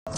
Good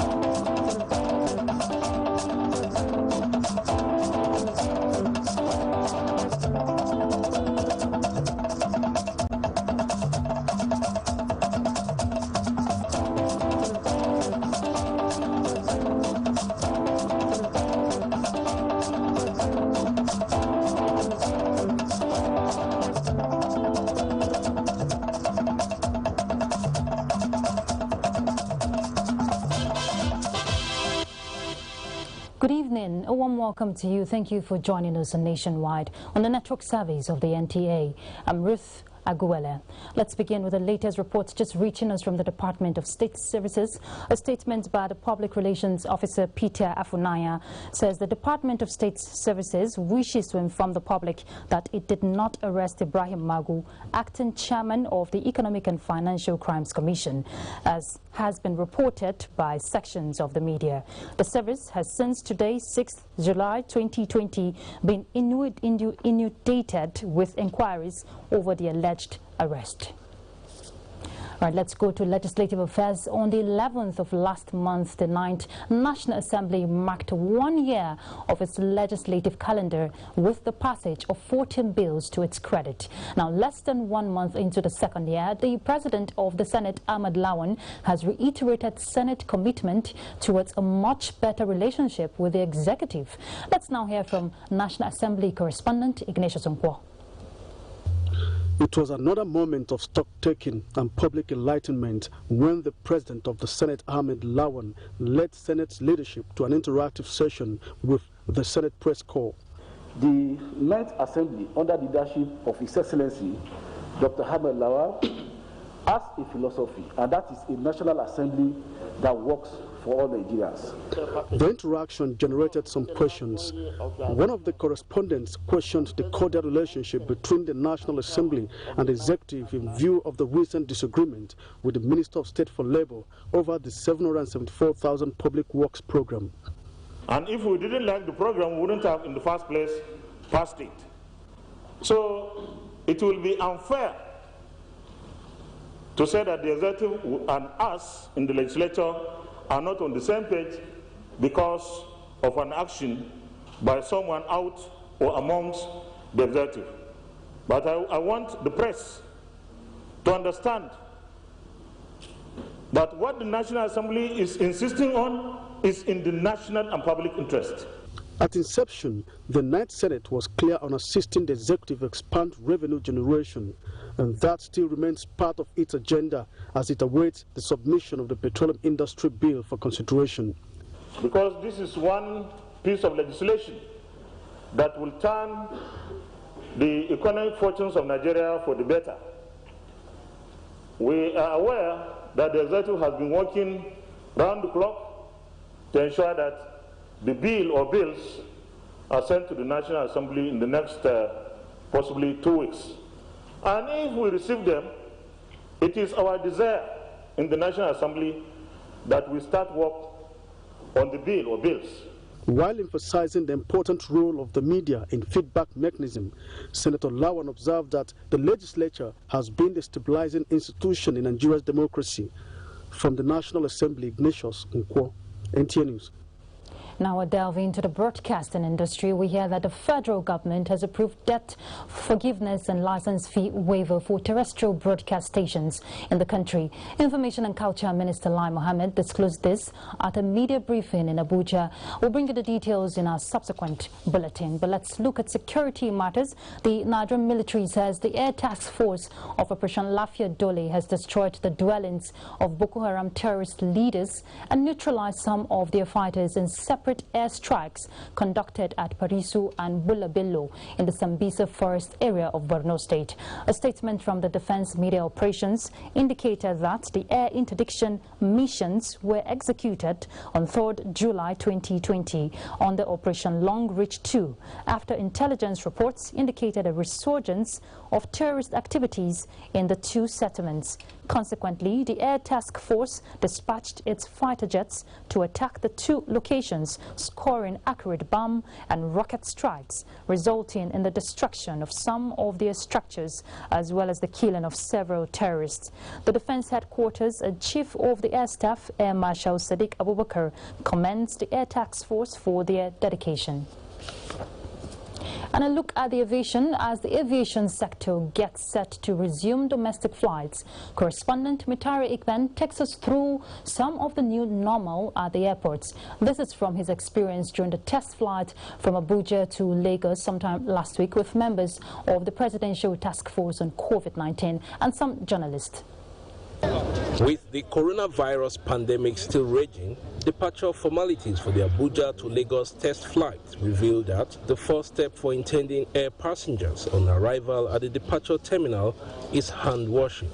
evening. A warm welcome to you. Thank you for joining us on Nationwide on the network service of the NTA. I'm Ruth Aguele. Let's begin with the latest reports just reaching us from the Department of State Services. A statement by the Public Relations Officer Peter Afunaya says the Department of State Services wishes to inform the public that it did not arrest Ibrahim Magu, acting chairman of the Economic and Financial Crimes Commission, as has been reported by sections of the media. The service has since today, 6th July 2020, been inundated with inquiries over the alleged arrest. Right, let's go to legislative affairs. On the 11th of last month, the 9th National Assembly marked 1 year of its legislative calendar with the passage of 14 bills to its credit. Now, less than 1 month into the second year, the President of the Senate, Ahmed Lawan, has reiterated Senate commitment towards a much better relationship with the executive. Let's now hear from National Assembly correspondent Ignatius Nkwo. It was another moment of stock-taking and public enlightenment when the President of the Senate, Ahmed Lawan, led Senate's leadership to an interactive session with the Senate Press Corps. The 9th Assembly, under the leadership of His Excellency, Dr. Ahmed Lawan, has a philosophy, and that is a National Assembly that works for all Nigerians. The interaction generated some questions. One of the correspondents questioned the cordial relationship between the National Assembly and the Executive in view of the recent disagreement with the Minister of State for Labour over the 774,000 public works program. And if we didn't like the program, we wouldn't have in the first place passed it. So it will be unfair to say that the Executive and us in the legislature are not on the same page because of an action by someone out or amongst the Executive. But I want the press to understand that what the National Assembly is insisting on is in the national and public interest. At inception, the 9th Senate was clear on assisting the Executive expand revenue generation, and that still remains part of its agenda as it awaits the submission of the Petroleum Industry Bill for consideration. Because this is one piece of legislation that will turn the economic fortunes of Nigeria for the better. We are aware that the Executive has been working round the clock to ensure that the bill or bills are sent to the National Assembly in the next possibly 2 weeks. And if we receive them, it is our desire in the National Assembly that we start work on the bill or bills. While emphasizing the important role of the media in feedback mechanism, Senator Lawan observed that the legislature has been the stabilizing institution in Nigeria's democracy. From the National Assembly, Ignatius Nkwo, NTA News. Now we're delving into the broadcasting industry. We hear that the federal government has approved debt forgiveness and license fee waiver for terrestrial broadcast stations in the country. Information and Culture Minister Lai Mohammed disclosed this at a media briefing in Abuja. We'll bring you the details in our subsequent bulletin. But let's look at security matters. The Nigerian military says the Air Task Force of Operation Lafia Dole has destroyed the dwellings of Boko Haram terrorist leaders and neutralized some of their fighters in separate airstrikes conducted at Parisu and Bulabello in the Sambisa Forest area of Borno State. A statement from the Defense Media Operations indicated that the air interdiction missions were executed on 3rd July 2020 under Operation Long Reach 2 after intelligence reports indicated a resurgence of terrorist activities in the two settlements. Consequently, the Air Task Force dispatched its fighter jets to attack the two locations drones scoring accurate bomb and rocket strikes, resulting in the destruction of some of their structures as well as the killing of several terrorists. The Defense Headquarters Chief of the Air Staff, Air Marshal Sadiq Abubakar, commends the Air Task Force for their dedication. And a look at the aviation as the aviation sector gets set to resume domestic flights. Correspondent Mitari Ikben takes us through some of the new normal at the airports. This is from his experience during the test flight from Abuja to Lagos sometime last week with members of the Presidential Task Force on COVID-19 and some journalists. With the coronavirus pandemic still raging, departure formalities for the Abuja to Lagos test flight revealed that the first step for intending air passengers on arrival at the departure terminal is hand washing.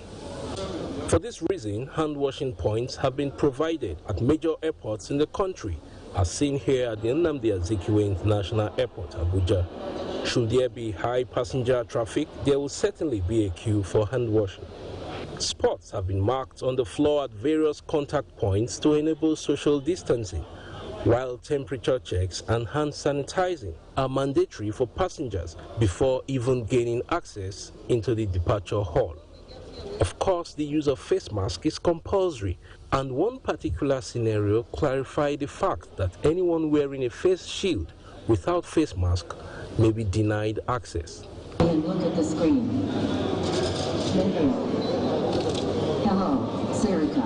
For this reason, hand washing points have been provided at major airports in the country, as seen here at the Nnamdi Azikiwe International Airport, Abuja. Should there be high passenger traffic, there will certainly be a queue for hand washing. Spots have been marked on the floor at various contact points to enable social distancing, while temperature checks and hand sanitizing are mandatory for passengers before even gaining access into the departure hall. Of course, the use of face mask is compulsory, and one particular scenario clarified the fact that anyone wearing a face shield without face mask may be denied access. Look at the screen. Hello, Serica.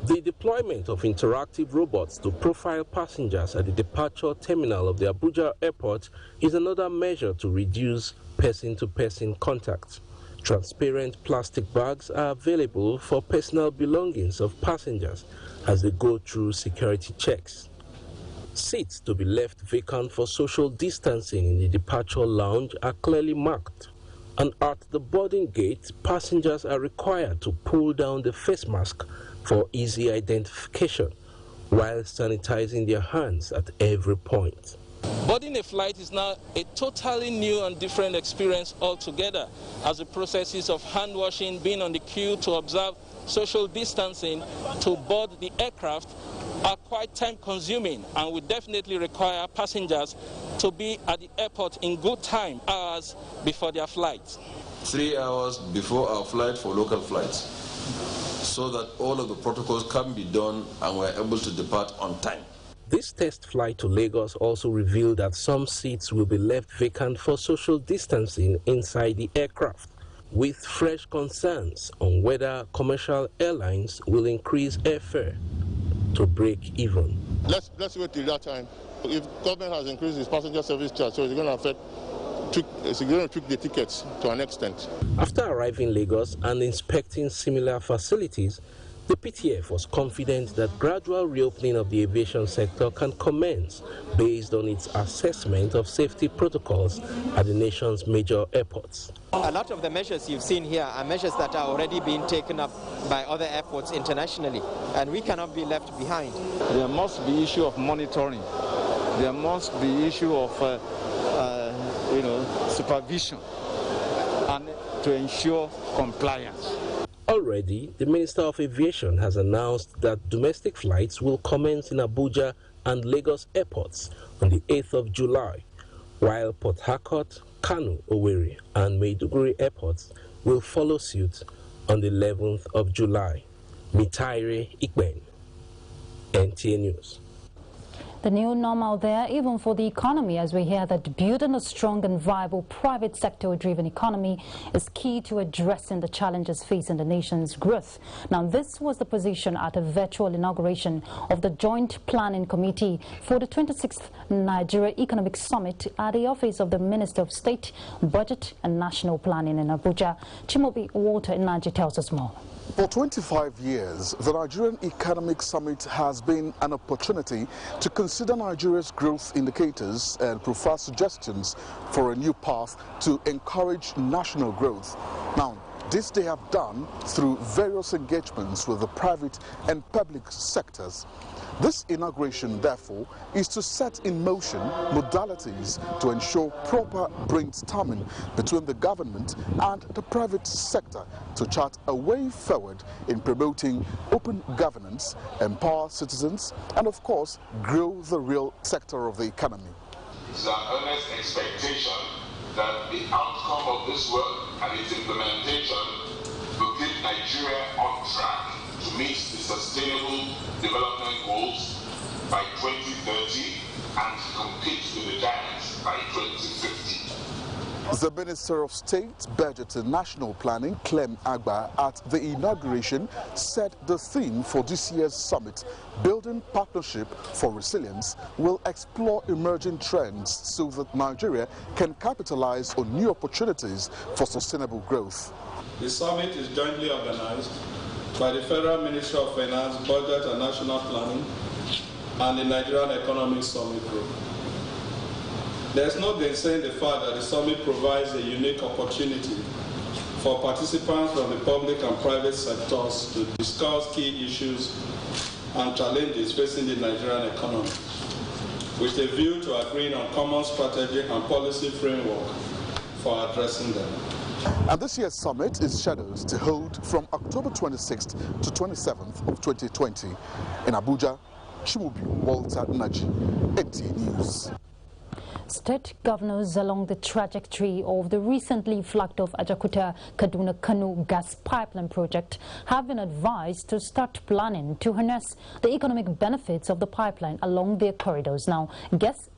The deployment of interactive robots to profile passengers at the departure terminal of the Abuja airport is another measure to reduce person-to-person contact. Transparent plastic bags are available for personal belongings of passengers as they go through security checks. Seats to be left vacant for social distancing in the departure lounge are clearly marked. And at the boarding gate, passengers are required to pull down the face mask for easy identification while sanitizing their hands at every point. Boarding a flight is now a totally new and different experience altogether, as the processes of hand washing, being on the queue to observe social distancing to board the aircraft are quite time-consuming and will definitely require passengers to be at the airport in good time, hours before their flight. 3 hours before our flight for local flights, so that all of the protocols can be done and we're able to depart on time. This test flight to Lagos also revealed that some seats will be left vacant for social distancing inside the aircraft, with fresh concerns on whether commercial airlines will increase airfare to break even. Let's wait till that time. If government has increased its passenger service charge, so it's going to affect, it's going to tweak the tickets to an extent. After arriving in Lagos and inspecting similar facilities, the PTF was confident that gradual reopening of the aviation sector can commence based on its assessment of safety protocols at the nation's major airports. A lot of the measures you've seen here are measures that are already being taken up by other airports internationally, and we cannot be left behind. There must be issue of monitoring. There must be issue of supervision and to ensure compliance. Already, the Minister of Aviation has announced that domestic flights will commence in Abuja and Lagos airports on the 8th of July, while Port Harcourt, Kano, Owerri and Maiduguri airports will follow suit on the 11th of July. Mitari Ikben, NTA News. The new normal there, even for the economy, as we hear that building a strong and viable private sector-driven economy is key to addressing the challenges facing the nation's growth. Now, this was the position at a virtual inauguration of the Joint Planning Committee for the 26th Nigeria Economic Summit at the office of the Minister of State, Budget and National Planning in Abuja. Chimobi Walter Inaji tells us more. For 25 years, the Nigerian Economic Summit has been an opportunity to consider Nigeria's growth indicators and provide suggestions for a new path to encourage national growth. Now, This they have done through various engagements with the private and public sectors. This inauguration, therefore, is to set in motion modalities to ensure proper brainstorming between the government and the private sector to chart a way forward in promoting open governance, empower citizens, and of course, grow the real sector of the economy. It's our earnest expectation that the outcome of this work and its implementation will keep Nigeria on track to meet the sustainable development goals by 2030 and compete with the giants by 2050. The Minister of State, Budget and National Planning, Clem Agba, at the inauguration said the theme for this year's summit, Building Partnership for Resilience, will explore emerging trends so that Nigeria can capitalize on new opportunities for sustainable growth. The summit is jointly organized by the Federal Ministry of Finance, Budget and National Planning, and the Nigerian Economic Summit Group. There's no gainsaying the fact that the summit provides a unique opportunity for participants from the public and private sectors to discuss key issues and challenges facing the Nigerian economy, with a view to agreeing on common strategy and policy framework for addressing them. And this year's summit is scheduled to hold from October 26th to 27th of 2020. In Abuja, Chimubi Walter Naji, NTA News. State governors along the trajectory of the recently flagged off Ajaokuta-Kaduna-Kano gas pipeline project have been advised to start planning to harness the economic benefits of the pipeline along their corridors. Now, gas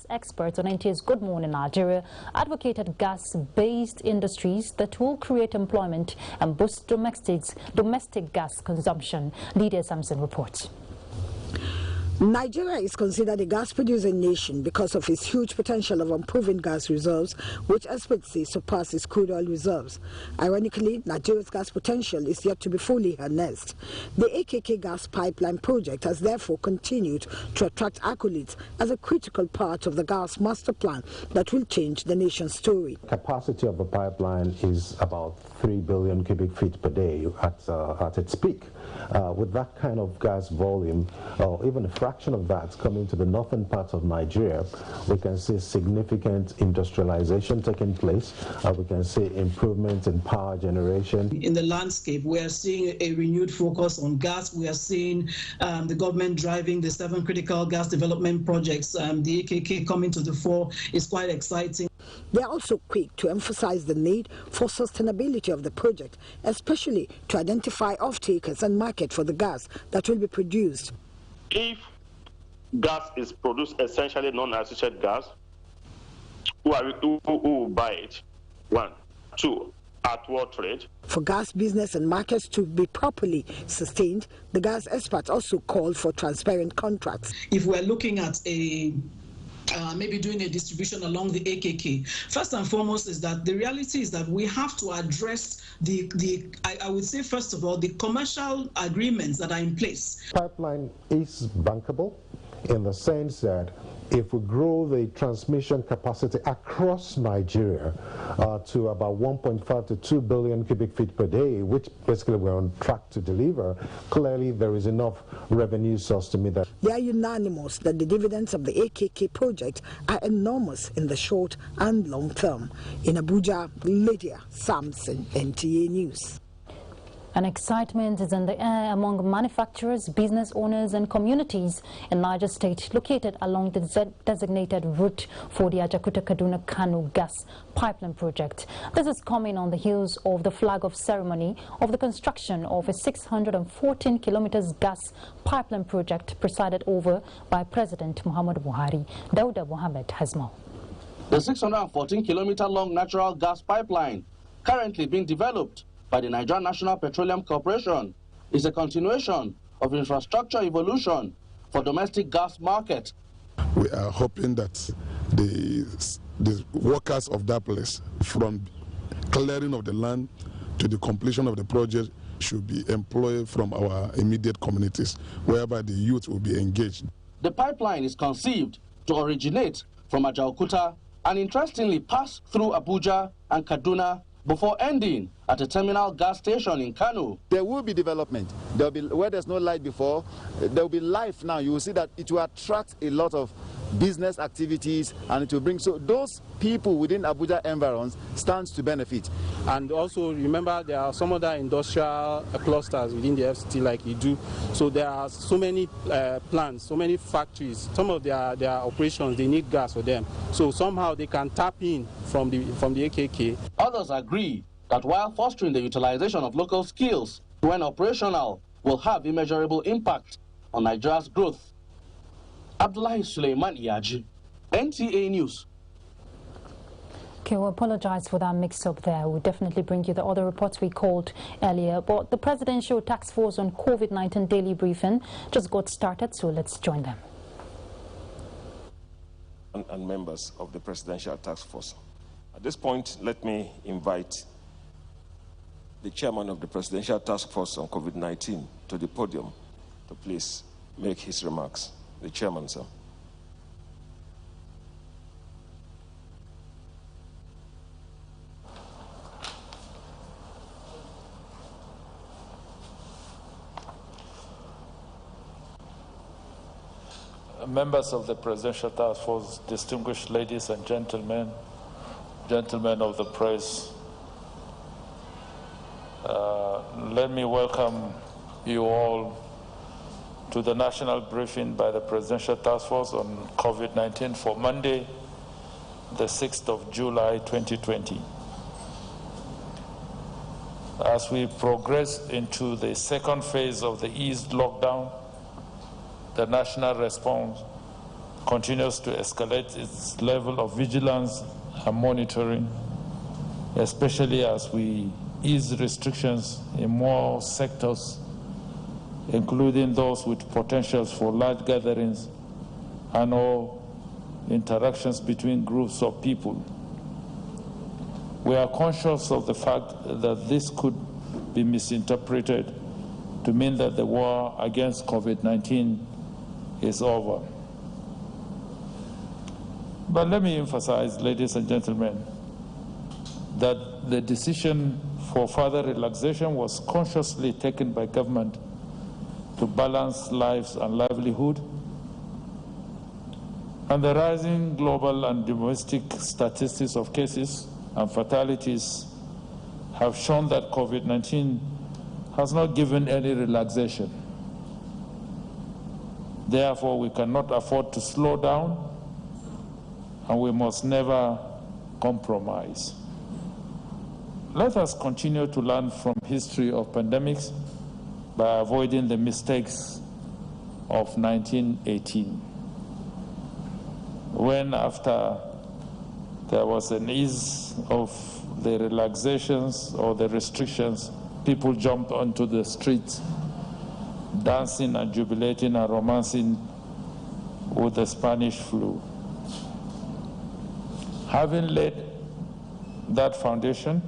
experts on NTA's Good Morning Nigeria advocated gas-based industries that will create employment and boost domestic gas consumption. Lydia Sampson reports. Nigeria is considered a gas-producing nation because of its huge potential of unproven gas reserves, which experts say surpasses crude oil reserves. Ironically, Nigeria's gas potential is yet to be fully harnessed. The AKK gas pipeline project has therefore continued to attract accolades as a critical part of the gas master plan that will change the nation's story. Capacity of the pipeline is about 3 billion cubic feet per day at its peak. With that kind of gas volume, or even a fraction of that coming to the northern parts of Nigeria, we can see significant industrialization taking place. We can see improvements in power generation. In the landscape, we are seeing a renewed focus on gas. We are seeing the government driving the 7 critical gas development projects. The AKK coming to the fore is quite exciting. They are also quick to emphasize the need for sustainability of the project, especially to identify off-takers and market for the gas that will be produced. If gas is produced essentially non-associated gas, who will buy it? 1. 2. At what rate? For gas business and markets to be properly sustained, the gas experts also called for transparent contracts. If we're looking at maybe doing a distribution along the AKK, first and foremost is that the reality is that we have to address I would say, first of all, the commercial agreements that are in place. Pipeline is bankable in the sense that if we grow the transmission capacity across Nigeria to about 1.5 to 2 billion cubic feet per day, which basically we're on track to deliver, clearly there is enough revenue source to meet that. They are unanimous that the dividends of the AKK project are enormous in the short and long term. In Abuja, Lydia Sampson, NTA News. And excitement is in the air among manufacturers, business owners and communities in Niger State located along the designated route for the Ajaokuta-Kaduna-Kano gas pipeline project. This is coming on the heels of the flag-off ceremony of the construction of a 614 kilometers gas pipeline project presided over by President Muhammadu Buhari. Dauda Mohammed has more. The 614-kilometer-long natural gas pipeline currently being developed by the Nigerian National Petroleum Corporation is a continuation of infrastructure evolution for domestic gas market. We are hoping that the workers of that place, from clearing of the land to the completion of the project, should be employed from our immediate communities, whereby the youth will be engaged. The pipeline is conceived to originate from Ajaokuta and interestingly pass through Abuja and Kaduna before ending at a terminal gas station in Kano. There will be development. There will be, where there's no light before, there will be life now. You will see that it will attract a lot of business activities, and it will bring, so those people within Abuja environs stands to benefit. And also remember, there are some other industrial clusters within the FCT like Idu. So there are so many plants, so many factories. Some of their operations, they need gas for them. So somehow they can tap in from the AKK. Others agree that while fostering the utilization of local skills, when operational, will have immeasurable impact on Nigeria's growth. Abdullahi Suleiman Iyaji, NTA News. Okay, we apologize for that mix-up there. We'll definitely bring you the other reports we called earlier. But the Presidential Task Force on COVID-19 daily briefing just got started, so let's join them. And members of the Presidential Task Force. At this point, let me invite the chairman of the Presidential Task Force on COVID-19 to the podium to please make his remarks. The chairman, sir. Members of the Presidential Task Force, distinguished ladies and gentlemen, gentlemen of the press, let me welcome you all to the national briefing by the Presidential Task Force on COVID-19 for Monday, the 6th of July, 2020. As we progress into the second phase of the eased lockdown, the national response continues to escalate its level of vigilance and monitoring, especially as we ease restrictions in more sectors, including those with potentials for large gatherings and all interactions between groups of people. We are conscious of the fact that this could be misinterpreted to mean that the war against COVID-19 is over. But let me emphasize, ladies and gentlemen, that the decision for further relaxation was consciously taken by government to balance lives and livelihood, and the rising global and domestic statistics of cases and fatalities have shown that COVID-19 has not given any relaxation. Therefore, we cannot afford to slow down, and we must never compromise. Let us continue to learn from history of pandemics by avoiding the mistakes of 1918, when after there was an ease of the relaxations or the restrictions, people jumped onto the streets, dancing and jubilating and romancing with the Spanish flu. Having laid that foundation,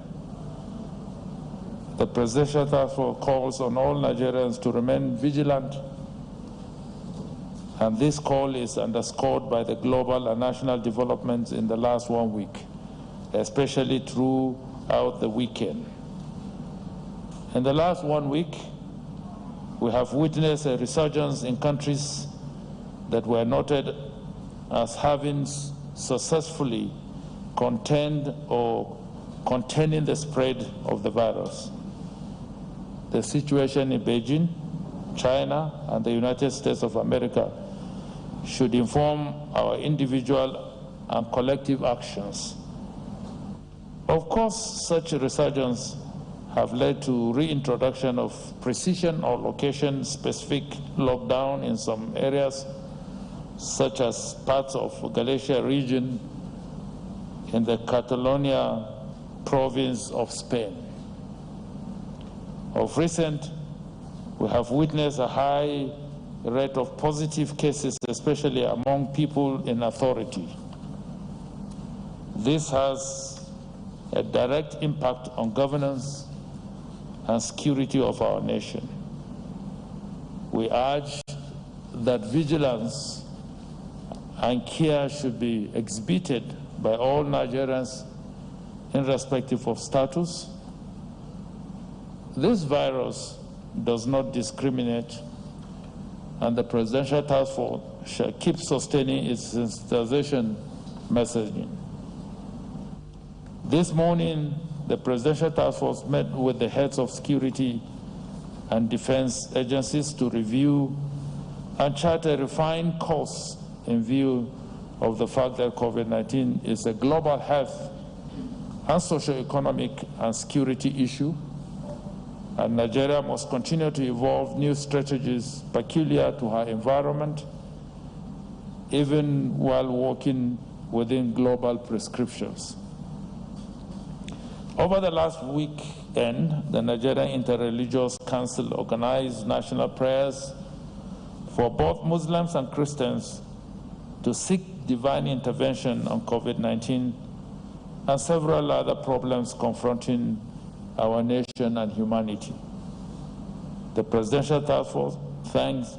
the Presidential Task Force calls on all Nigerians to remain vigilant, and this call is underscored by the global and national developments in the last 1 week, especially throughout the weekend. In the last 1 week, we have witnessed a resurgence in countries that were noted as having successfully contained or containing the spread of the virus. The situation in Beijing, China, and the United States of America should inform our individual and collective actions. Of course, such a resurgence have led to reintroduction of precision or location-specific lockdown in some areas, such as parts of Galicia region in the Catalonia province of Spain. Of recent, we have witnessed a high rate of positive cases, especially among people in authority. This has a direct impact on governance and security of our nation. We urge that vigilance and care should be exhibited by all Nigerians irrespective of status. This virus does not discriminate, and the Presidential Task Force shall keep sustaining its sensitization messaging. This morning, the Presidential Task Force met with the heads of security and defense agencies to review and chart a refined course in view of the fact that COVID-19 is a global health and socio-economic and security issue, and Nigeria must continue to evolve new strategies peculiar to her environment, even while working within global prescriptions. Over the last weekend, the Nigerian Interreligious Council organized national prayers for both Muslims and Christians to seek divine intervention on COVID-19 and several other problems confronting our nation and humanity. The Presidential Task Force thanks